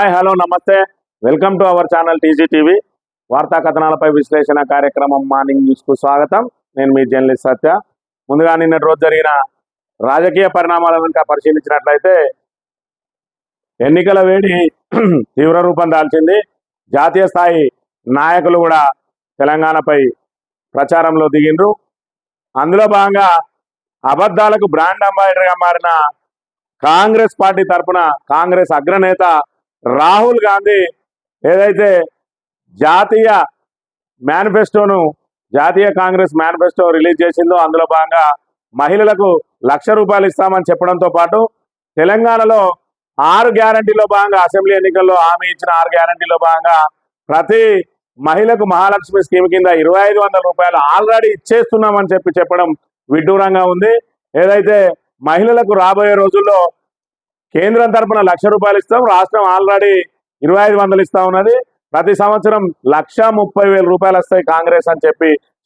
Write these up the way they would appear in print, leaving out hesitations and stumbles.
Hi hello నమస్తే welcome to our channel TG TV వార్తా కథనాలపై విశ్లేషణ కార్యక్రమం మార్నింగ్ న్యూస్కు స్వాగతం. నేను మీ జర్నలిస్ట్ సత్య. ముందుగా నిన్నటి రోజు జరిగిన రాజకీయ పరిణామాలను ఇంకా పరిశీలించినట్లయితే ఎన్నికల వేడి తీవ్ర రూపం దాల్చింది. జాతీయ స్థాయి నాయకులు కూడా తెలంగాణపై ప్రచారంలో దిగిండ్రు. అందులో భాగంగా అబద్ధాలకు బ్రాండ్ అంబాసిడర్గా మారిన కాంగ్రెస్ పార్టీ తరఫున కాంగ్రెస్ అగ్రనేత రాహుల్ గాంధీ ఏదైతే జాతీయ కాంగ్రెస్ మేనిఫెస్టో రిలీజ్ చేసిందో అందులో భాగంగా మహిళలకు ₹1,00,000 ఇస్తామని చెప్పడంతో పాటు తెలంగాణలో 6 గ్యారంటీలో భాగంగా అసెంబ్లీ ఎన్నికల్లో హామీ ఇచ్చిన 6 గ్యారంటీలో భాగంగా ప్రతి మహిళకు మహాలక్ష్మి స్కీమ్ కింద ₹2,500 ఆల్రెడీ ఇచ్చేస్తున్నామని చెప్పడం విడ్డూరంగా ఉంది. ఏదైతే మహిళలకు రాబోయే రోజుల్లో కేంద్రం తరపున ₹1,00,000 ఇస్తాం, రాష్ట్రం ఆల్రెడీ 2,500 ఇస్తా ఉన్నది. ప్రతి సంవత్సరం ₹1,30,000 వస్తాయి కాంగ్రెస్ అని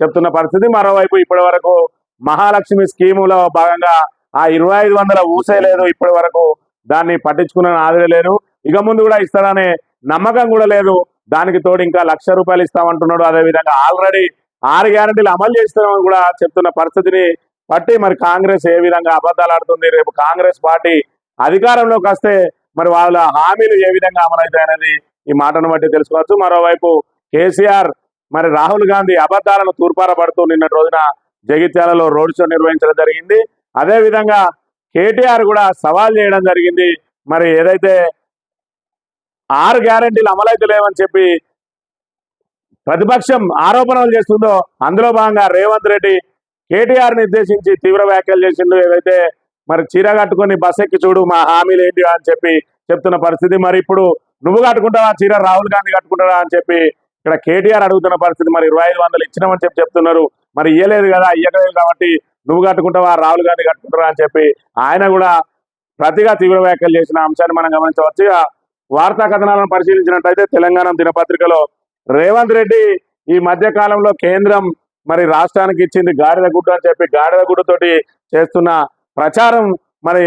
చెప్తున్న పరిస్థితి. మరోవైపు ఇప్పటి వరకు మహాలక్ష్మి స్కీములో భాగంగా ఆ 2,500 ఊసే లేదు. ఇప్పటి వరకు దాన్ని పట్టించుకున్న ఆదరే లేదు. ఇక ముందు కూడా ఇస్తారనే నమ్మకం కూడా లేదు. దానికి తోడు ఇంకా ₹1,00,000 ఇస్తామంటున్నాడు. అదేవిధంగా ఆల్రెడీ 6 గ్యారంటీలు అమలు చేస్తున్నామని కూడా చెప్తున్న పరిస్థితిని బట్టి మరి కాంగ్రెస్ ఏ విధంగా అబద్ధాలు ఆడుతుంది, రేపు కాంగ్రెస్ పార్టీ అధికారంలోకి వస్తే మరి వాళ్ళ హామీలు ఏ విధంగా అమలవుతాయి అనేది ఈ మాటను బట్టి తెలుసుకోవచ్చు. మరోవైపు కేసీఆర్ మరి రాహుల్ గాంధీ అబద్ధాలను తూర్పారపడుతూ నిన్నటి రోజున జగిత్యాలలో రోడ్ షో నిర్వహించడం జరిగింది. అదేవిధంగా కేటీఆర్ కూడా సవాల్ చేయడం జరిగింది. మరి ఏదైతే 6 గ్యారంటీలు అమలైతే లేవని చెప్పి ప్రతిపక్షం ఆరోపణలు చేస్తుందో అందులో భాగంగా రేవంత్ రెడ్డి కేటీఆర్ నిర్దేశించి తీవ్ర వ్యాఖ్యలు చేసిండు. ఏదైతే మరి చీర కట్టుకొని బస్ ఎక్కి చూడు మా హామీలు ఏంటి అని చెప్తున్న పరిస్థితి. మరి ఇప్పుడు నువ్వు కట్టుకుంటావా చీర, రాహుల్ గాంధీ కట్టుకుంటారా అని ఇక్కడ కేటీఆర్ అడుగుతున్న పరిస్థితి. మరి 2,500 ఇచ్చినామని చెప్తున్నారు. మరి ఇయ్యలేదు కదా, ఇయ్యలేదు కాబట్టి నువ్వు కట్టుకుంటావా రాహుల్ గాంధీ కట్టుకుంటారా అని ఆయన కూడా ప్రతిగా తీవ్ర వ్యాఖ్యలు చేసిన అంశాన్ని మనం గమనించవచ్చు. వార్తా కథనాలను పరిశీలించినట్లయితే తెలంగాణ దినపత్రికలో రేవంత్ రెడ్డి ఈ మధ్య కాలంలో కేంద్రం మరి రాష్ట్రానికి ఇచ్చింది గాడిద గుడ్డు అని గాడిద గుడ్డుతోటి చేస్తున్న ప్రచారం మరి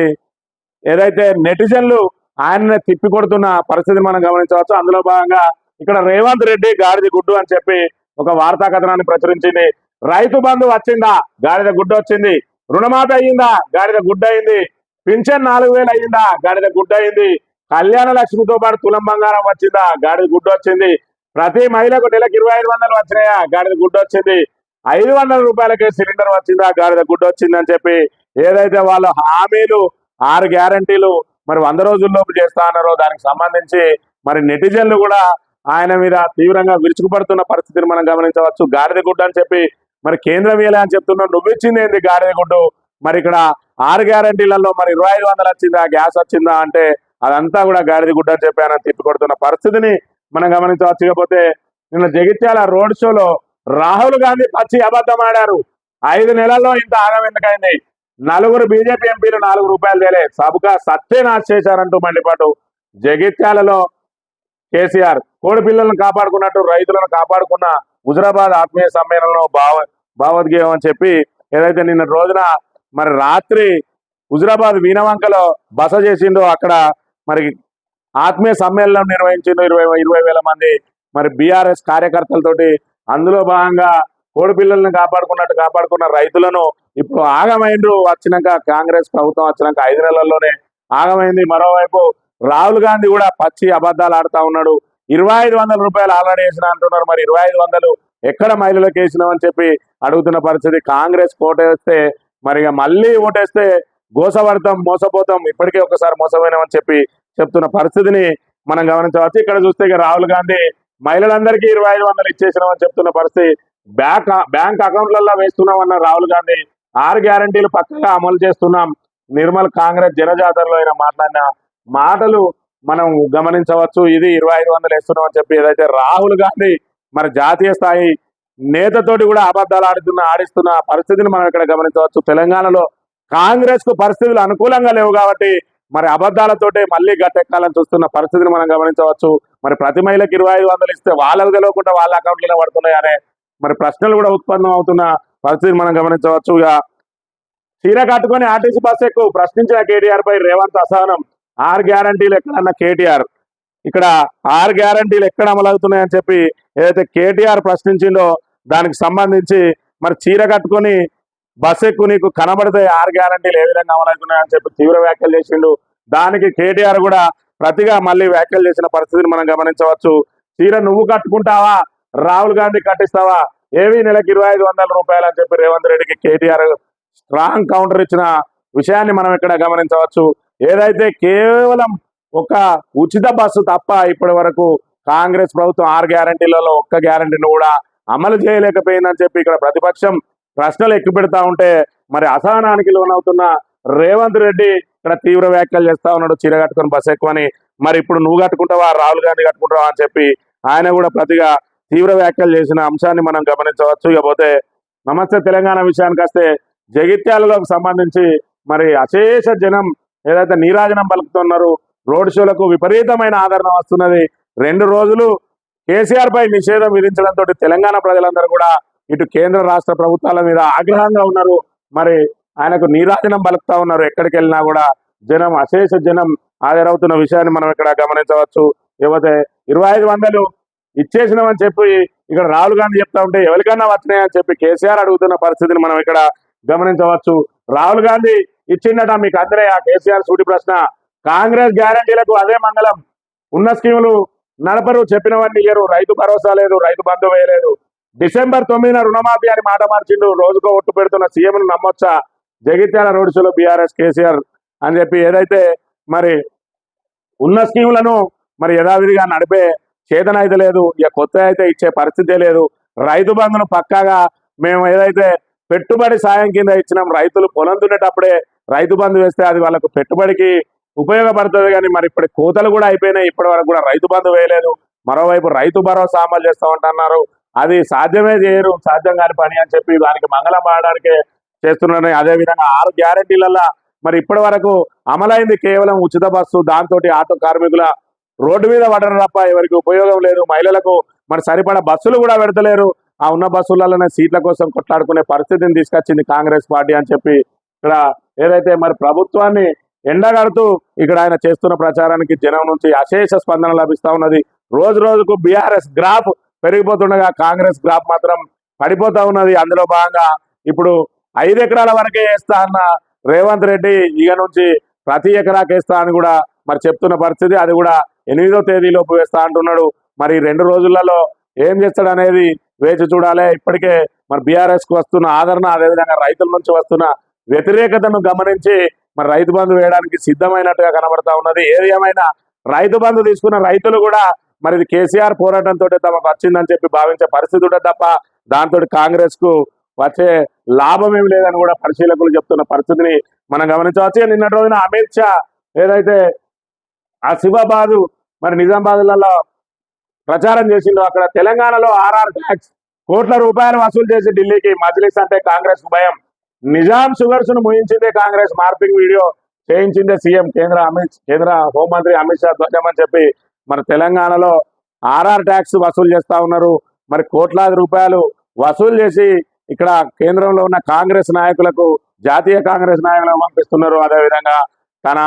ఏదైతే నెటిజన్లు ఆయన్ని తిప్పికొడుతున్న పరిస్థితిని మనం గమనించవచ్చు. అందులో భాగంగా ఇక్కడ రేవంత్ రెడ్డి గాడిద గుడ్డు అని ఒక వార్తా కథనాన్ని ప్రచురించింది. రైతు బంధు వచ్చిందా, గాడిద గుడ్డు వచ్చింది. రుణమాఫీ అయ్యిందా, గాడిద గుడ్డు అయింది. పింఛన్ 4,000 అయ్యిందా, గాడిద గుడ్డు అయింది. కళ్యాణ లక్ష్మితో పాటు తులం బంగారం వచ్చిందా, గాడిద గుడ్డు వచ్చింది. ప్రతి మహిళకు నెలకు 2,500 వచ్చినాయా, గాడిద గుడ్డు వచ్చింది. ₹500 సిలిండర్ వచ్చిందా, గాడిద గుడ్డు వచ్చింది అని ఏదైతే వాళ్ళు హామీలు 6 గ్యారంటీలు మరి 100 రోజుల్లోపు చేస్తా అన్నారో దానికి సంబంధించి మరి నెటిజన్లు కూడా ఆయన మీద తీవ్రంగా విరుచుకుపడుతున్న పరిస్థితిని మనం గమనించవచ్చు. గాడిద గుడ్డు అని మరి కేంద్రం ఇయ్యలే అని చెప్తున్నాడు. నువ్వు ఇచ్చింది ఏంది గాడిద గుడ్డు? మరి ఇక్కడ 6 గ్యారంటీలలో మరి 2,500 వచ్చిందా, గ్యాస్ వచ్చిందా అంటే అదంతా కూడా గాడిద గుడ్డు అని ఆయన తిప్పికొడుతున్న పరిస్థితిని మనం గమనించవచ్చు. ఇకపోతే నిన్న జగిత్యాల రోడ్ షోలో రాహుల్ గాంధీ పచ్చి అబద్ధం ఆడారు. 5 నెలల్లో ఇంత ఆగం ఎందుకైంది? 4 బీజేపీ ఎంపీలు ₹4 తేలే సబుగా సత్యనాశ్ చేశారంటూ మండిపాటు. జగిత్యాలలో కేసీఆర్ కోడి పిల్లలను కాపాడుకున్నట్టు రైతులను కాపాడుకున్న హుజరాబాద్ ఆత్మీయ సమ్మేళనంలో భావోద్వేగం అని ఏదైతే నిన్న రోజున మరి రాత్రి హుజరాబాద్ వీణవంకలో బస చేసిండో అక్కడ మరి ఆత్మీయ సమ్మేళనం నిర్వహించిండు. 20,000 మంది మరి బీఆర్ఎస్ కార్యకర్తలతోటి. అందులో భాగంగా కోడి పిల్లలను కాపాడుకున్న రైతులను ఇప్పుడు ఆగమైండ్రు. వచ్చినాక కాంగ్రెస్ ప్రభుత్వం వచ్చినాక 5 నెలల్లోనే ఆగమైంది. మరోవైపు రాహుల్ గాంధీ కూడా పచ్చి అబద్ధాలు ఆడుతా ఉన్నాడు. ₹2,500 ఆల్రెడీ వేసిన అంటున్నారు. మరి 2,500 ఎక్కడ మహిళలకు వేసినామని అడుగుతున్న పరిస్థితి. కాంగ్రెస్ ఓటేస్తే మరి మళ్ళీ ఓటేస్తే గోసపడతాం, మోసపోతాం, ఇప్పటికే ఒకసారి మోసపోయినామని చెప్తున్న పరిస్థితిని మనం గమనించవచ్చు. ఇక్కడ చూస్తే ఇక రాహుల్ గాంధీ మహిళలందరికీ 2,500 ఇచ్చేసినామని చెప్తున్న పరిస్థితి. బ్యాంక్ అకౌంట్లలో వేస్తున్నామన్న రాహుల్ గాంధీ 6 గ్యారంటీలు పక్కగా అమలు చేస్తున్నాం. నిర్మల్ కాంగ్రెస్ జనజాతరలో ఆయన మాట్లాడిన మాటలు మనం గమనించవచ్చు. ఇది 2,500 వేస్తున్నామని ఏదైతే రాహుల్ గాంధీ మరి జాతీయ స్థాయి నేతతోటి కూడా అబద్ధాలు ఆడిస్తున్న పరిస్థితిని మనం ఇక్కడ గమనించవచ్చు. తెలంగాణలో కాంగ్రెస్ కు పరిస్థితులు అనుకూలంగా లేవు కాబట్టి మరి అబద్ధాలతోటే మళ్ళీ గట్టెక్కాలని చూస్తున్న పరిస్థితిని మనం గమనించవచ్చు. మరి ప్రతి మహిళకి 2,500 ఇస్తే వాళ్ళకు తెలియకుండా వాళ్ళ అకౌంట్లోనే పడుతున్నాయనే మరి ప్రశ్నలు కూడా ఉత్పన్నం అవుతున్న పరిస్థితిని మనం గమనించవచ్చు. ఇక చీర కట్టుకొని ఆర్టీసీ బస్ ఎక్కువ ప్రశ్నించిన కేటీఆర్ పై రేవంత్ అసహనం. 6 గ్యారంటీలు ఎక్కడన్నా కేటీఆర్ ఇక్కడ 6 గ్యారంటీలు ఎక్కడ అమలవుతున్నాయని చెప్పి ఏదైతే కేటీఆర్ ప్రశ్నించిందో దానికి సంబంధించి మరి చీర కట్టుకొని బస్ ఎక్కువ నీకు కనబడితే 6 గ్యారంటీలు ఏ విధంగా అమలవుతున్నాయని చెప్పి తీవ్ర వ్యాఖ్యలు చేసిండు. దానికి కేటీఆర్ కూడా ప్రతిగా మళ్ళీ వ్యాఖ్యలు చేసిన పరిస్థితిని మనం గమనించవచ్చు. చీర నువ్వు కట్టుకుంటావా, రాహుల్ గాంధీ కట్టిస్తావా, ఏవి నెలకి 2500 రూపాయలు అని చెప్పి రేవంత్ రెడ్డికి కేటీఆర్ స్ట్రాంగ్ కౌంటర్ ఇచ్చిన విషయాన్ని మనం ఇక్కడ గమనించవచ్చు. ఏదైతే కేవలం ఒక ఉచిత బస్సు తప్ప ఇప్పటి వరకు కాంగ్రెస్ ప్రభుత్వం 6 గ్యారంటీలలో ఒక్క గ్యారంటీని కూడా అమలు చేయలేకపోయిందని చెప్పి ఇక్కడ ప్రతిపక్షం ప్రశ్నలు ఎక్కువ పెడతా ఉంటే మరి అసహనానికి లోనవుతున్న రేవంత్ రెడ్డి ఇక్కడ తీవ్ర వ్యాఖ్యలు చేస్తా ఉన్నాడు. చీర కట్టుకొని బస్సు ఎక్కువని, మరి ఇప్పుడు నువ్వు కట్టుకుంటావా, రాహుల్ గాంధీ కట్టుకుంటావా అని చెప్పి ఆయన కూడా ప్రతిగా తీవ్ర వ్యాఖ్యలు చేసిన అంశాన్ని మనం గమనించవచ్చు. ఇకపోతే నమస్తే తెలంగాణ విషయానికి వస్తే జగిత్యాలలోకి సంబంధించి మరి అశేష జనం ఏదైతే నీరాజనం పలుకుతున్నారు, రోడ్ షోలకు విపరీతమైన ఆదరణ వస్తున్నది. 2 రోజులు కేసీఆర్ పై నిషేధం విధించడంతో తెలంగాణ ప్రజలందరూ కూడా ఇటు కేంద్ర రాష్ట్ర ప్రభుత్వాల మీద ఆగ్రహంగా ఉన్నారు. మరి ఆయనకు నీరాజనం పలుకుతా ఉన్నారు. ఎక్కడికి వెళ్ళినా కూడా జనం అశేష జనం హాజరవుతున్న విషయాన్ని మనం ఇక్కడ గమనించవచ్చు. ఇకపోతే 2500 ఇచ్చేసినామని చెప్పి ఇక్కడ రాహుల్ గాంధీ చెప్తా ఉంటే ఎవరికన్నా వచ్చినాయని చెప్పి కేసీఆర్ అడుగుతున్న పరిస్థితిని మనం ఇక్కడ గమనించవచ్చు. రాహుల్ గాంధీ ఇచ్చిందట మీకు అందరే ఆ కేసీఆర్ సూటి ప్రశ్న. కాంగ్రెస్ గ్యారంటీలకు అదే మంగళం, ఉన్న స్కీములు నడపరు, చెప్పినవన్నీ ఇయ్యరు, రైతు భరోసా లేదు, రైతు బంధు వేయలేదు, డిసెంబర్ 9న రుణమాఫీ అని మాట మార్చిండు, రోజుకో ఒట్టు పెడుతున్న సీఎంను నమ్మొచ్చా, జగిత్యాల రోడ్ షోలో బీఆర్ఎస్ కేసీఆర్ అని చెప్పి ఏదైతే మరి ఉన్న స్కీములను మరి యథావిధిగా నడిపే చేతన అయితే లేదు, ఇక కొత్త అయితే ఇచ్చే పరిస్థితే లేదు. రైతు బంధును పక్కాగా మేము ఏదైతే పెట్టుబడి సాయం కింద ఇచ్చినాం, రైతులు పొలం దున్నేటప్పుడే రైతు బంధు వేస్తే అది వాళ్ళకు పెట్టుబడికి ఉపయోగపడుతుంది. కానీ మరి ఇప్పుడు కోతలు కూడా అయిపోయినాయి, ఇప్పటి వరకు కూడా రైతు బంధు వేయలేదు. మరోవైపు రైతు భరోసా అమలు చేస్తామంటున్నారు, అది సాధ్యమే చేయరు, సాధ్యం కాని పని అని చెప్పి దానికి మంగళం పాడడానికే చేస్తున్నారని. అదేవిధంగా 6 గ్యారంటీలలో మరి ఇప్పటి వరకు అమలైంది కేవలం ఉచిత బస్సు, దాంతో ఆటో కార్మికుల రోడ్డు మీద పడడం తప్ప ఎవరికి ఉపయోగం లేదు. మహిళలకు మరి సరిపడా బస్సులు కూడా పెడతలేరు, ఆ ఉన్న బస్సులలోనే సీట్ల కోసం కొట్లాడుకునే పరిస్థితిని తీసుకొచ్చింది కాంగ్రెస్ పార్టీ అని చెప్పి ఇక్కడ ఏదైతే మరి ప్రభుత్వాన్ని ఎండగడుతూ ఇక్కడ ఆయన చేస్తున్న ప్రచారానికి జనం నుంచి అశేష స్పందన లభిస్తా ఉన్నది. రోజు రోజుకు బీఆర్ఎస్ గ్రాఫ్ పెరిగిపోతుండగా కాంగ్రెస్ గ్రాఫ్ మాత్రం పడిపోతా ఉన్నది. అందులో భాగంగా ఇప్పుడు 5 ఎకరాల వరకే వేస్తా అన్న రేవంత్ రెడ్డి ఇక నుంచి ప్రతి ఎకరాకి వేస్తా అని కూడా మరి చెప్తున్న పరిస్థితి. అది కూడా 8వ తేదీలోపు వేస్తా అంటున్నాడు. మరి 2 రోజులలో ఏం చేస్తాడు అనేది వేచి చూడాలి. ఇప్పటికే మరి బీఆర్ఎస్ కు వస్తున్న ఆదరణ, అదేవిధంగా రైతుల నుంచి వస్తున్న వ్యతిరేకతను గమనించి మరి రైతు బంధు వేయడానికి సిద్ధమైనట్టుగా కనబడతా ఉన్నది. ఏది ఏమైనా రైతు బంధు తీసుకున్న రైతులు కూడా మరి ఇది కేసీఆర్ పోరాటంతో తమకు వచ్చిందని చెప్పి భావించే పరిస్థితి ఉంటుంది తప్ప దాంతో కాంగ్రెస్ కు వచ్చే లాభం ఏమి లేదని కూడా పరిశీలకులు చెప్తున్న పరిస్థితిని మనం గమనించవచ్చు. నిన్నటి రోజున అమిత్ షా ఏదైతే ఆసిఫాబాద్ మరి నిజామాబాద్లలో ప్రచారం చేసిందో అక్కడ తెలంగాణలో ఆర్ఆర్ ట్యాక్స్ కోట్ల రూపాయలు వసూలు చేసి ఢిల్లీకి మజ్లిస్ అంటే కాంగ్రెస్ కు భయం. నిజాం షుగర్స్ ను ముయించిందే కాంగ్రెస్, మార్పింగ్ వీడియో చేయించిందే సీఎం. కేంద్ర హోంమంత్రి అమిత్ షా ధ్వజమని చెప్పి మరి తెలంగాణలో ఆర్ఆర్ ట్యాక్స్ వసూలు చేస్తా ఉన్నారు. మరి కోట్లాది రూపాయలు వసూలు చేసి ఇక్కడ కేంద్రంలో ఉన్న కాంగ్రెస్ నాయకులకు, జాతీయ కాంగ్రెస్ నాయకులకు పంపిస్తున్నారు. అదేవిధంగా తన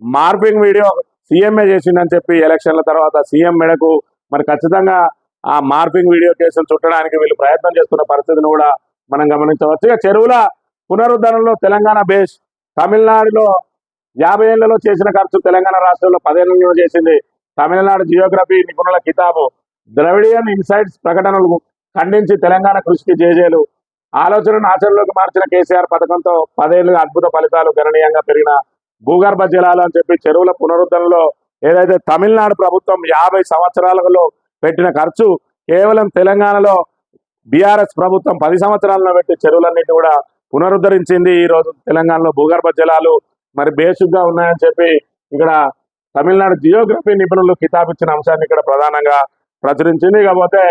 మార్పింగ్ వీడియో సీఎంఏ చేసిందని చెప్పి ఎలక్షన్ల తర్వాత సీఎం మెడకు మరి ఖచ్చితంగా ఆ మార్పింగ్ వీడియో కేసును చుట్టడానికి వీళ్ళు ప్రయత్నం చేస్తున్న పరిస్థితిని కూడా మనం గమనించవచ్చు. ఇక చెరువుల పునరుద్ధరణలో తెలంగాణ బేస్, తమిళనాడులో 50 ఏళ్లలో చేసిన ఖర్చు తెలంగాణ రాష్ట్రంలో 10 ఏళ్లలో చేసింది. తమిళనాడు జియోగ్రఫీ నిపుణుల కితాబు, ద్రవిడియన్ ఇన్సైట్స్ ప్రకటనలు ఖండించి తెలంగాణ కృషికి జేజేలు. ఆలోచనను ఆచరణలోకి మార్చిన కేసీఆర్ పథకంతో 10 ఏళ్లుగా అద్భుత ఫలితాలు, గణనీయంగా పెరిగిన భూగర్భ జలాలు అని చెప్పి చెరువుల పునరుద్ధరణలో ఏదైతే తమిళనాడు ప్రభుత్వం 50 సంవత్సరాలలో పెట్టిన ఖర్చు కేవలం తెలంగాణలో బీఆర్ఎస్ ప్రభుత్వం 10 సంవత్సరాలలో పెట్టి చెరువులన్నింటినీ కూడా పునరుద్ధరించింది. ఈ రోజు తెలంగాణలో భూగర్భ జలాలు మరి బేసిక్గా ఉన్నాయని చెప్పి ఇక్కడ తమిళనాడు జియోగ్రఫీ నిపుణులు కితాబిచ్చిన అంశాన్ని ఇక్కడ ప్రధానంగా ప్రచురించింది. కాకపోతే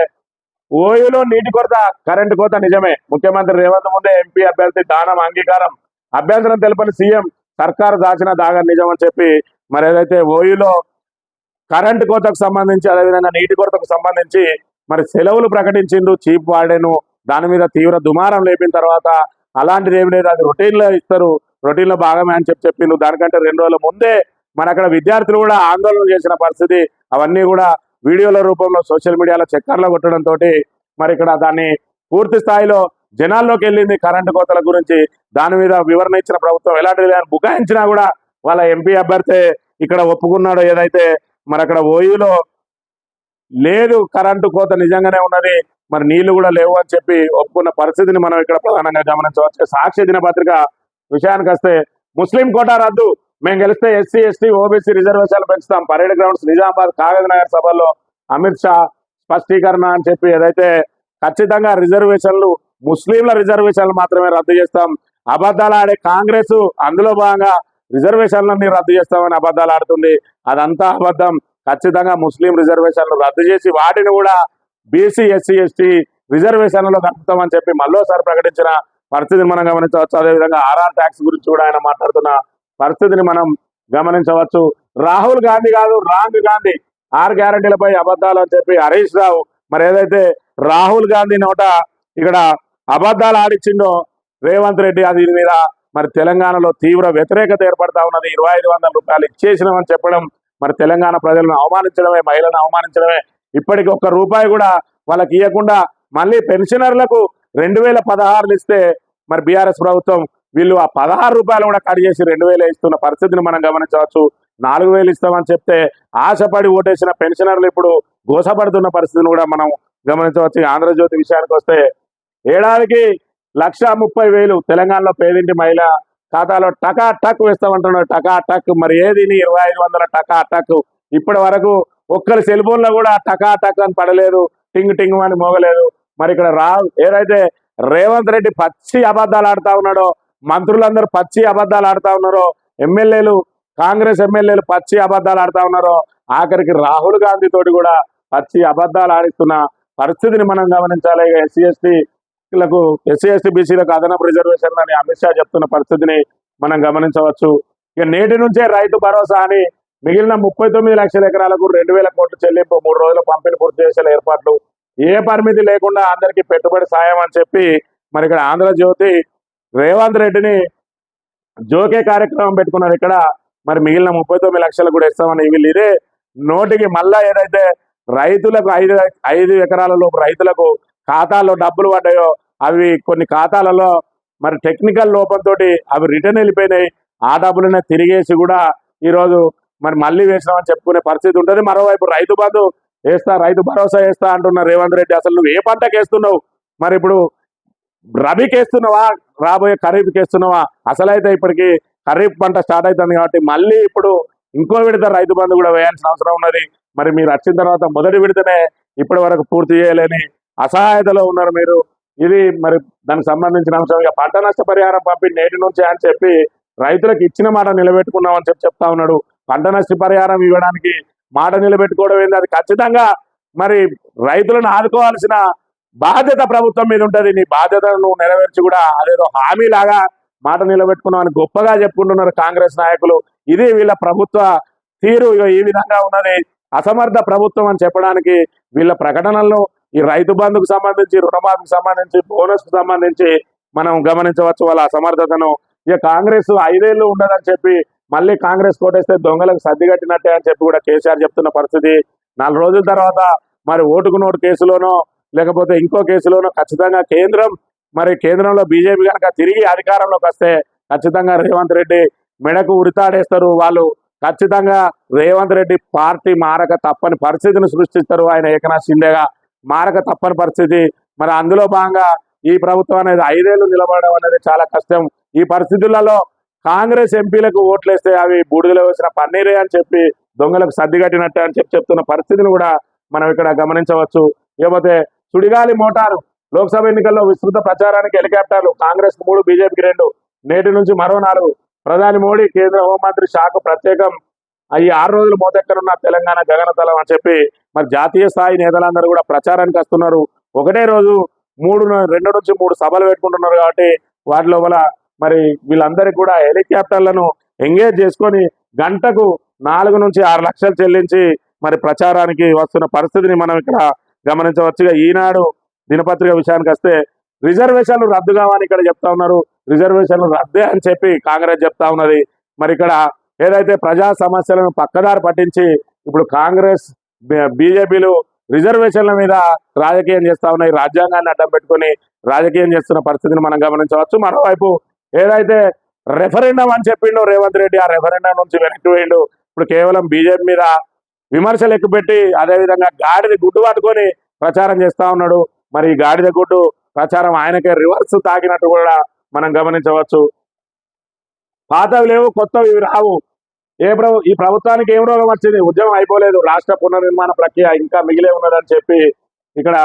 ఓయూలో నీటి కొరత, కరెంటు కోత నిజమే. ముఖ్యమంత్రి రేవంత్ ముందే ఎంపీ అభ్యర్థి దానం అంగీకారం, అభ్యంతరం తెలపని సీఎం, సర్కారు దాచిన దాగా నిజం అని చెప్పి మరి ఏదైతే ఓయూలో కరెంటు కోతకు సంబంధించి అదేవిధంగా నీటి కొరతకు సంబంధించి మరి సెలవులు ప్రకటించిండు చీఫ్ వార్డెను. దాని మీద తీవ్ర దుమారం లేపిన తర్వాత అలాంటిది ఏమి లేదు, అది రొటీన్లో ఇస్తారు, రొటీన్లో భాగమే అని చెప్పిండు. దానికంటే 2 రోజుల ముందే మరి అక్కడ విద్యార్థులు కూడా ఆందోళన చేసిన పరిస్థితి, అవన్నీ కూడా వీడియోల రూపంలో సోషల్ మీడియాలో చక్కర్లో కొట్టడంతో మరి ఇక్కడ దాన్ని పూర్తి స్థాయిలో జనాల్లోకి వెళ్ళింది. కరెంటు కోతల గురించి దాని మీద వివరణ ఇచ్చిన ప్రభుత్వం ఎలాంటిది బుకాయించినా కూడా వాళ్ళ ఎంపీ అభ్యర్థి ఇక్కడ ఒప్పుకున్నాడు. ఏదైతే మరి అక్కడ ఓయూలో లేదు కరెంటు కోత నిజంగానే ఉన్నది, మరి నీళ్లు కూడా లేవు అని చెప్పి ఒప్పుకున్న పరిస్థితిని మనం ఇక్కడ ప్రధానంగా గమనించవచ్చు. సాక్షి దినపత్రిక విషయానికి వస్తే ముస్లిం కోటా రద్దు, మేము గెలిస్తే ఎస్సీ ఎస్టీ ఓబీసీ రిజర్వేషన్లు పెంచుతాం, పరేడ్ గ్రౌండ్స్ నిజామాబాద్ కాగజ్ నగర్ సభల్లో అమిత్ షా స్పష్టీకరణ అని చెప్పి ఏదైతే ఖచ్చితంగా రిజర్వేషన్లు ముస్లింల రిజర్వేషన్లు మాత్రమే రద్దు చేస్తాం, అబద్ధాలు ఆడే కాంగ్రెస్ అందులో భాగంగా రిజర్వేషన్లన్నీ రద్దు చేస్తామని అబద్ధాలు ఆడుతుంది. అదంతా అబద్ధం. ఖచ్చితంగా ముస్లిం రిజర్వేషన్లు రద్దు చేసి వాటిని కూడా బీసీ ఎస్సీ ఎస్టీ రిజర్వేషన్లలో కలుపుతామని చెప్పి మళ్ళోసారి ప్రకటించిన పరిస్థితిని మనం గమనించవచ్చు. అదేవిధంగా ఆర్ఆర్ ట్యాక్స్ గురించి కూడా ఆయన మాట్లాడుతున్న పరిస్థితిని మనం గమనించవచ్చు. రాహుల్ గాంధీ కాదు రాంగ్ గాంధీ, 6 గ్యారెంటీలపై అబద్ధాలు అని చెప్పి హరీష్ రావు మరి ఏదైతే రాహుల్ గాంధీ నోట ఇక్కడ అబద్ధాలు ఆడిచ్చిండో రేవంత్ రెడ్డి, అది మీద మరి తెలంగాణలో తీవ్ర వ్యతిరేకత ఏర్పడతా ఉన్నది. 2500 రూపాయలు ఇచ్చేసినామని చెప్పడం మరి తెలంగాణ ప్రజలను అవమానించడమే, మహిళలను అవమానించడమే. ఇప్పటికి ₹1 కూడా వాళ్ళకి ఇవ్వకుండా మళ్ళీ పెన్షనర్లకు 2016 ఇస్తే మరి బీఆర్ఎస్ ప్రభుత్వం వీళ్ళు ఆ ₹16 కూడా కట్ చేసి 2000 ఇస్తున్న పరిస్థితిని మనం గమనించవచ్చు. 4000 ఇస్తామని చెప్తే ఆశపడి ఓటేసిన పెన్షనర్లు ఇప్పుడు గోసపడుతున్న పరిస్థితిని కూడా మనం గమనించవచ్చు. ఆంధ్రజ్యోతి విషయానికి వస్తే ఏడాదికి 1,30,000 తెలంగాణలో పేదింటి మహిళ ఖాతాలో టకా టక్ వేస్తామంటున్నారు. టకా టక్ మరి ఏది 2500 టకా టక్ ఇప్పటి వరకు ఒక్కరి సెల్ ఫోన్లో కూడా టకా టక్ అని పడలేదు, టింగ్ టింగ్ అని మోగలేదు. మరి ఇక్కడ ఏదైతే రేవంత్ రెడ్డి పచ్చి అబద్ధాలు ఆడుతా ఉన్నాడో, మంత్రులందరూ పచ్చి అబద్ధాలు ఆడుతా ఉన్నారో, ఎమ్మెల్యేలు కాంగ్రెస్ ఎమ్మెల్యేలు పచ్చి అబద్ధాలు ఆడుతా ఉన్నారో, ఆఖరికి రాహుల్ గాంధీ తోటి కూడా పచ్చి అబద్ధాలు ఆడిస్తున్న పరిస్థితిని మనం గమనించాలి. ఎస్సీ ఎస్టీ బీసీలకు అదనపు రిజర్వేషన్లు అని అమిత్ షా చెప్తున్న పరిస్థితిని మనం గమనించవచ్చు. ఇక నేటి నుంచే రైతు భరోసా అని మిగిలిన 39 లక్షల ఎకరాలకు 2,000 కోట్ల చెల్లింపు, 3 రోజుల పంపిణీ పూర్తి చేసే ఏర్పాట్లు, ఏ పరిమితి లేకుండా అందరికీ పెట్టుబడి సాయం అని చెప్పి మరి ఇక్కడ ఆంధ్రజ్యోతి రేవంత్ రెడ్డిని జోకే కార్యక్రమం పెట్టుకున్నారు. ఇక్కడ మరి మిగిలిన 39 లక్షలు కూడా ఇస్తామని వీళ్ళు ఇదే నోటికి మళ్ళా ఏదైతే రైతులకు 5 ఎకరాలలో రైతులకు ఖాతాల్లో డబ్బులు పడ్డాయో అవి కొన్ని ఖాతాలలో మరి టెక్నికల్ లోపంతో అవి రిటర్న్ వెళ్ళిపోయినాయి. ఆ డబ్బులనే తిరిగేసి కూడా ఈరోజు మరి మళ్ళీ వేసినామని చెప్పుకునే పరిస్థితి ఉంటుంది. మరోవైపు రైతు బంధు వేస్తా, రైతు భరోసా వేస్తా అంటున్న రేవంత్ రెడ్డి, అసలు నువ్వు ఏ పంటకి వేస్తున్నావు? మరి ఇప్పుడు రబీకి వేస్తున్నావా, రాబోయే ఖరీఫ్కి వేస్తున్నావా? అసలైతే ఇప్పటికి ఖరీఫ్ పంట స్టార్ట్ అవుతుంది కాబట్టి మళ్ళీ ఇప్పుడు ఇంకో విడత రైతు బంధు కూడా వేయాల్సిన అవసరం ఉన్నది. మరి మీరు వచ్చిన తర్వాత మొదటి విడతనే ఇప్పటి వరకు పూర్తి చేయలేని అసహాయతలో ఉన్నారు మీరు. ఇది మరి దానికి సంబంధించిన అంశం. ఇక పంట నష్ట పరిహారం పంపిణీ నేటి నుంచే అని చెప్పి రైతులకు ఇచ్చిన మాట నిలబెట్టుకున్నామని చెప్తా ఉన్నాడు. పంట నష్ట పరిహారం ఇవ్వడానికి మాట నిలబెట్టుకోవడం ఏంది? అది ఖచ్చితంగా మరి రైతులను ఆదుకోవాల్సిన బాధ్యత ప్రభుత్వం మీద ఉంటుంది. నీ బాధ్యతను నెరవేర్చి కూడా అదేదో హామీలాగా మాట నిలబెట్టుకున్నామని గొప్పగా చెప్పుకుంటున్నారు కాంగ్రెస్ నాయకులు. ఇది వీళ్ళ ప్రభుత్వ తీరు ఈ విధంగా ఉన్నది. అసమర్థ ప్రభుత్వం అని చెప్పడానికి వీళ్ళ ప్రకటనల్లో ఈ రైతు బంధుకు సంబంధించి, రుణమాఫీకి సంబంధించి, బోనస్కు సంబంధించి మనం గమనించవచ్చు వాళ్ళ అసమర్థతను. ఇక కాంగ్రెస్ 5 ఏళ్ళు ఉండదని చెప్పి మళ్ళీ కాంగ్రెస్ కోటేస్తే దొంగలకు సర్ది కట్టినట్టే అని చెప్పి కూడా కేసీఆర్ చెప్తున్న పరిస్థితి. 4 రోజుల తర్వాత మరి ఓటుకు నోటు కేసులోనో లేకపోతే ఇంకో కేసులోనో ఖచ్చితంగా కేంద్రంలో బీజేపీ కనుక తిరిగి అధికారంలోకి వస్తే ఖచ్చితంగా రేవంత్ రెడ్డి మెడకు ఉరితాడేస్తారు. వాళ్ళు ఖచ్చితంగా రేవంత్ రెడ్డి పార్టీ మారక తప్పని పరిస్థితిని సృష్టిస్తారు. ఆయన ఏకనాథ్ షిండేగా మారక తప్పని పరిస్థితి. మరి అందులో భాగంగా ఈ ప్రభుత్వం అనేది 5 ఏళ్ళు నిలబడడం అనేది చాలా కష్టం. ఈ పరిస్థితులలో కాంగ్రెస్ ఎంపీలకు ఓట్లేస్తే అవి బూడిదలో వేసిన పన్నీరే అని చెప్పి దొంగలకు సర్ది కట్టినట్టే అని చెప్తున్న పరిస్థితిని కూడా మనం ఇక్కడ గమనించవచ్చు. ఇకపోతే సుడిగాలి మోటారు లోక్సభ ఎన్నికల్లో విస్తృత ప్రచారానికి హెలికాప్టర్లు, కాంగ్రెస్ 3 బీజేపీకి 2, నేటి నుంచి మరో 4. ప్రధాని మోడీ కేంద్ర హోంమంత్రి షాకు ప్రత్యేకం. ఈ 6 రోజులు మోతెక్కనున్న తెలంగాణ గగనతలం అని చెప్పి మరి జాతీయ స్థాయి నేతలందరూ కూడా ప్రచారానికి వస్తున్నారు. ఒకటే రోజు 2 నుంచి 3 సభలు పెట్టుకుంటున్నారు కాబట్టి వాటి లోపల మరి వీళ్ళందరికీ కూడా హెలికాప్టర్లను ఎంగేజ్ చేసుకొని గంటకు 4 నుంచి 6 లక్షలు చెల్లించి మరి ప్రచారానికి వస్తున్న పరిస్థితిని మనం ఇక్కడ గమనించవచ్చు. ఈనాడు దినపత్రిక విషయానికి వస్తే రిజర్వేషన్లు రద్దు కావని ఇక్కడ చెప్తా ఉన్నారు. రిజర్వేషన్లు రద్దే అని చెప్పి కాంగ్రెస్ చెప్తా ఉన్నది. మరి ఇక్కడ ఏదైతే ప్రజా సమస్యలను పక్కదారి పట్టించి ఇప్పుడు కాంగ్రెస్ బీజేపీలు రిజర్వేషన్ల మీద రాజకీయం చేస్తా ఉన్నాయి, రాజ్యాంగాన్ని అడ్డం పెట్టుకుని రాజకీయం చేస్తున్న పరిస్థితిని మనం గమనించవచ్చు. మరోవైపు ఏదైతే రెఫరెండం అని చెప్పిండో రేవంత్ రెడ్డి, ఆ రెఫరెండం నుంచి వెనక్కి వేయండు. ఇప్పుడు కేవలం బీజేపీ మీద విమర్శలు ఎక్కుపెట్టి అదేవిధంగా గాడిద గుడ్డు పట్టుకొని ప్రచారం చేస్తా ఉన్నాడు. మరి ఈ గాడిద గుడ్డు ప్రచారం ఆయనకే రివర్స్ తాకినట్టు కూడా మనం గమనించవచ్చు. పాతవి లేవు, కొత్తవి రావు. ఈ ప్రభుత్వానికి ఏం రోగం వచ్చింది? ఉద్యమం అయిపోలేదు, రాష్ట్ర పునర్నిర్మాణ ప్రక్రియ ఇంకా మిగిలే ఉన్నదని చెప్పి ఇక్కడ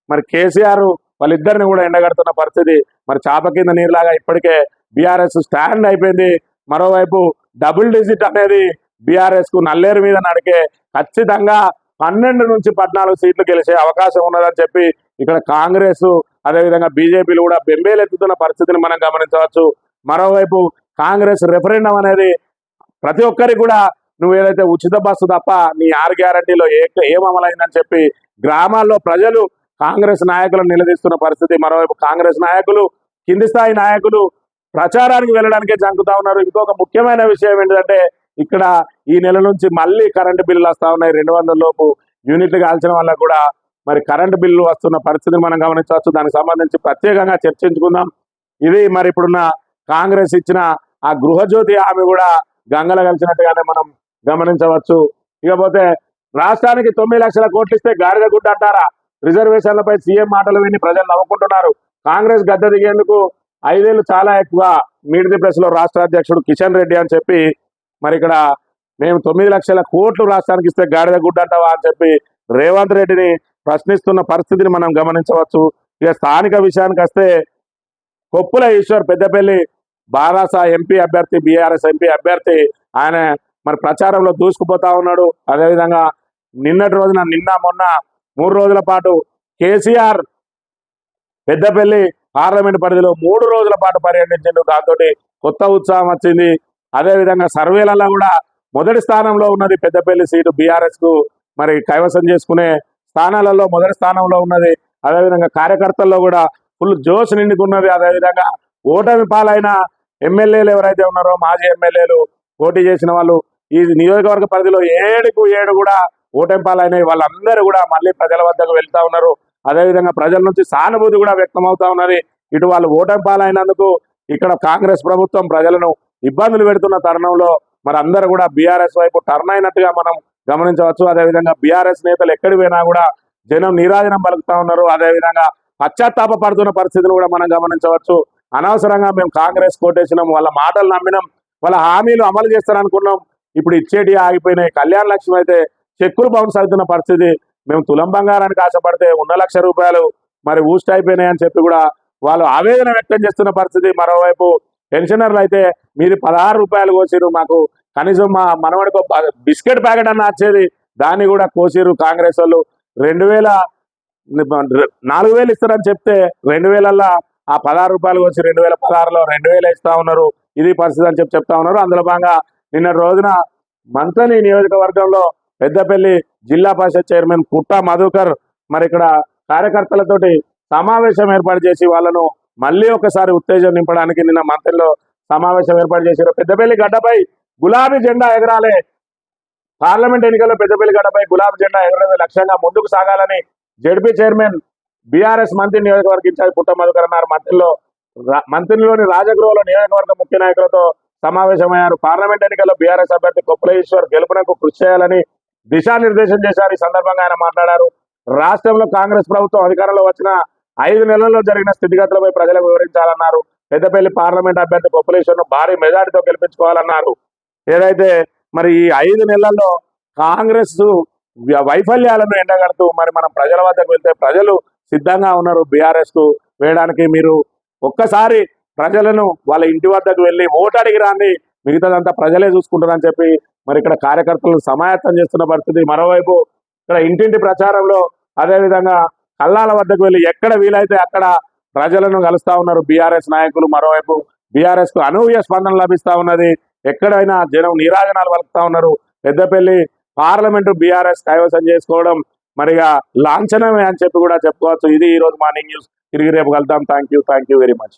మరి కేసీఆర్ వాళ్ళిద్దరిని కూడా ఎండగడుతున్న పరిస్థితి. మరి చాప కింద నీరులాగా ఇప్పటికే బీఆర్ఎస్ స్టాండ్ అయిపోయింది. మరోవైపు డబుల్ డిజిట్ అనేది బీఆర్ఎస్ కు నల్లేరు మీద నడికే ఖచ్చితంగా 12 నుంచి 14 సీట్లు గెలిచే అవకాశం ఉన్నదని చెప్పి ఇక్కడ కాంగ్రెస్ అదేవిధంగా బీజేపీలు కూడా బెంబేలెత్తుతున్న పరిస్థితిని మనం గమనించవచ్చు. మరోవైపు కాంగ్రెస్ రెఫరెండం అనేది ప్రతి ఒక్కరికి కూడా నువ్వు ఏదైతే ఉచిత బస్సు తప్ప నీ 6 గ్యారంటీలో ఏం అమలైందని చెప్పి గ్రామాల్లో ప్రజలు కాంగ్రెస్ నాయకులను నిలదీస్తున్న పరిస్థితి. మరోవైపు కాంగ్రెస్ నాయకులు కింది స్థాయి నాయకులు ప్రచారానికి వెళ్ళడానికే జంకుతా ఉన్నారు. ఇంకొక ముఖ్యమైన విషయం ఏంటంటే ఇక్కడ ఈ నెల నుంచి మళ్ళీ కరెంటు బిల్లులు వస్తూ ఉన్నాయి. 200 లోపు యూనిట్లు కాల్చిన వాళ్ళకు కూడా మరి కరెంటు బిల్లు వస్తున్న పరిస్థితిని మనం గమనించవచ్చు. దానికి సంబంధించి ప్రత్యేకంగా చర్చించుకుందాం. ఇది మరి ఇప్పుడున్న కాంగ్రెస్ ఇచ్చిన ఆ గృహజ్యోతి హామీ కూడా గంగల కలిసినట్టుగానే మనం గమనించవచ్చు. ఇకపోతే రాష్ట్రానికి 9 లక్షల కోట్లు ఇస్తే గాడిద గుడ్డ అంటారా? రిజర్వేషన్లపై సీఎం మాటలు విని ప్రజలు నవ్వుకుంటున్నారు. కాంగ్రెస్ గద్దె దిగేందుకు 5 ఏళ్లు చాలా ఎక్కువ. మీట్ ది ప్రెస్ లో రాష్ట్ర అధ్యక్షుడు కిషన్ రెడ్డి అని చెప్పి మరి ఇక్కడ మేము 9 లక్షల కోట్లు రాష్ట్రానికి ఇస్తే గాడిద గుడ్డ అంటావా అని చెప్పి రేవంత్ రెడ్డిని ప్రశ్నిస్తున్న పరిస్థితిని మనం గమనించవచ్చు. ఇక స్థానిక విషయానికి వస్తే కొప్పుల ఈశ్వర్ పెద్దపల్లి బారాస ఎంపీ అభ్యర్థి, బీఆర్ఎస్ ఎంపీ అభ్యర్థి, ఆయన మరి ప్రచారంలో దూసుకుపోతా ఉన్నాడు. అదేవిధంగా నిన్నటి రోజున మొన్న 3 రోజుల పాటు కేసీఆర్ పెద్దపల్లి పార్లమెంట్ పరిధిలో 3 రోజుల పాటు పర్యటించిండు. దాంతో కొత్త ఉత్సాహం వచ్చింది. అదేవిధంగా సర్వేలలో కూడా మొదటి స్థానంలో ఉన్నది పెద్దపల్లి సీటు బీఆర్ఎస్ కు మరి కైవసం చేసుకునే స్థానాలలో మొదటి స్థానంలో ఉన్నది. అదేవిధంగా కార్యకర్తల్లో కూడా ఫుల్ జోష్ నిండుకున్నది. అదేవిధంగా ఓటమి పాలైన ఎమ్మెల్యేలు ఎవరైతే ఉన్నారో మాజీ ఎమ్మెల్యేలు పోటీ చేసిన వాళ్ళు ఈ నియోజకవర్గ పరిధిలో 7కు 7 కూడా ఓటమి పాలైనవి. వాళ్ళందరూ కూడా మళ్ళీ ప్రజల వద్దకు వెళ్తా ఉన్నారు. అదేవిధంగా ప్రజల నుంచి సానుభూతి కూడా వ్యక్తం అవుతా ఉన్నది. ఇటు వాళ్ళు ఓటమి పాలైనందుకు ఇక్కడ కాంగ్రెస్ ప్రభుత్వం ప్రజలను ఇబ్బందులు పెడుతున్న తరుణంలో మరి అందరూ కూడా బీఆర్ఎస్ వైపు టర్న్ అయినట్టుగా మనం గమనించవచ్చు. అదేవిధంగా బీఆర్ఎస్ నేతలు ఎక్కడి పోయినా కూడా జనం నీరాజనం పలుకుతా ఉన్నారు. అదేవిధంగా పశ్చాత్తాప పడుతున్న పరిస్థితిని కూడా మనం గమనించవచ్చు. అనవసరంగా మేము కాంగ్రెస్ కోటేసినాం, వాళ్ళ మాటలు నమ్మినాం, వాళ్ళ హామీలు అమలు చేస్తారనుకున్నాం, ఇప్పుడు ఇచ్చేటి ఆగిపోయినాయి. కళ్యాణ లక్ష్మి అయితే చెక్కులు బౌన్స్ అవుతున్న పరిస్థితి. మేము తులం బంగారానికి ఆశపడితే 1 లక్ష రూపాయలు మరి ఊస్ట్ అయిపోయినాయి అని చెప్పి కూడా వాళ్ళు ఆవేదన వ్యక్తం చేస్తున్న పరిస్థితి. మరోవైపు పెన్షనర్లు అయితే మీది 16 రూపాయలు కోసిరు, మాకు కనీసం మా మనవడికి బిస్కెట్ ప్యాకెట్ అన్న వచ్చేది, దాన్ని కూడా కోసిరు కాంగ్రెస్ వాళ్ళు. 4,000 ఇస్తారని చెప్తే 2,000ల్లో ఆ 16 రూపాయలు వచ్చి 2016లో 2,000 ఇస్తా ఉన్నారు. ఇది పరిస్థితి అని చెప్తా ఉన్నారు. అందులో భాగంగా నిన్న రోజున మంత్రి నియోజకవర్గంలో పెద్దపల్లి జిల్లా పరిషత్ చైర్మన్ పుట్ట మధుకర్ మరి ఇక్కడ కార్యకర్తలతోటి సమావేశం ఏర్పాటు చేసి వాళ్ళను మళ్ళీ ఒకసారి ఉత్తేజం నింపడానికి నిన్న మంత్రిలో సమావేశం ఏర్పాటు చేశారు. పెద్దపల్లి గడ్డపై గులాబీ జెండా ఎగరాలే, పార్లమెంట్ ఎన్నికల్లో పెద్దపల్లి గడ్డపై గులాబీ జెండా ఎగరమే లక్ష్యంగా ముందుకు సాగాలని జెడ్పీ చైర్మన్ బీఆర్ఎస్ మంత్రి నియోజకవర్గ ఇన్ఛార్జ్ పుట్ట మధుకర్ అన్నారు. మంత్రిలోని రాజగృహలో నియోజకవర్గ ముఖ్య నాయకులతో సమావేశమయ్యారు. పార్లమెంట్ ఎన్నికల్లో బీఆర్ఎస్ అభ్యర్థి కొప్పుల ఈశ్వర్ గెలుపునకు కృషి చేయాలని దిశానిర్దేశం చేశారు. ఈ సందర్భంగా ఆయన మాట్లాడారు. రాష్ట్రంలో కాంగ్రెస్ ప్రభుత్వం అధికారంలో వచ్చిన 5 నెలల్లో జరిగిన స్థితిగతులపై ప్రజలకు వివరించాలన్నారు. పెద్దపల్లి పార్లమెంట్ అభ్యర్థి కొప్పుల ఈశ్వర్ను భారీ మెజార్టీతో గెలిపించుకోవాలన్నారు. ఏదైతే మరి ఈ 5 నెలల్లో కాంగ్రెస్ వైఫల్యాలను ఎండగడుతూ మరి మనం ప్రజల వద్దకు వెళ్తే ప్రజలు సిద్ధంగా ఉన్నారు బీఆర్ఎస్ కు వేయడానికి. మీరు ఒక్కసారి ప్రజలను వాళ్ళ ఇంటి వద్దకు వెళ్ళి ఓటు అడిగి రాండి, మిగతాదంతా ప్రజలే చూసుకుంటారని చెప్పి మరి ఇక్కడ కార్యకర్తలను సమాయత్తం చేస్తున్న పరిస్థితి. మరోవైపు ఇక్కడ ఇంటింటి ప్రచారంలో అదేవిధంగా కల్లాల వద్దకు వెళ్ళి ఎక్కడ వీలైతే అక్కడ ప్రజలను కలుస్తా ఉన్నారు బీఆర్ఎస్ నాయకులు. మరోవైపు బీఆర్ఎస్ కు అనూహ్య స్పందన లభిస్తా ఉన్నది. ఎక్కడైనా జనం నీరాజనాలు వలుకుతా ఉన్నారు. పెద్దపల్లి పార్లమెంటు బీఆర్ఎస్ కైవసం చేసుకోవడం మరిగా లాంఛనమే అని చెప్పి కూడా చెప్పుకోవచ్చు. ఇది ఈ రోజు మార్నింగ్ న్యూస్. తిరిగి రేపు కలుద్దాం. Thank you very much.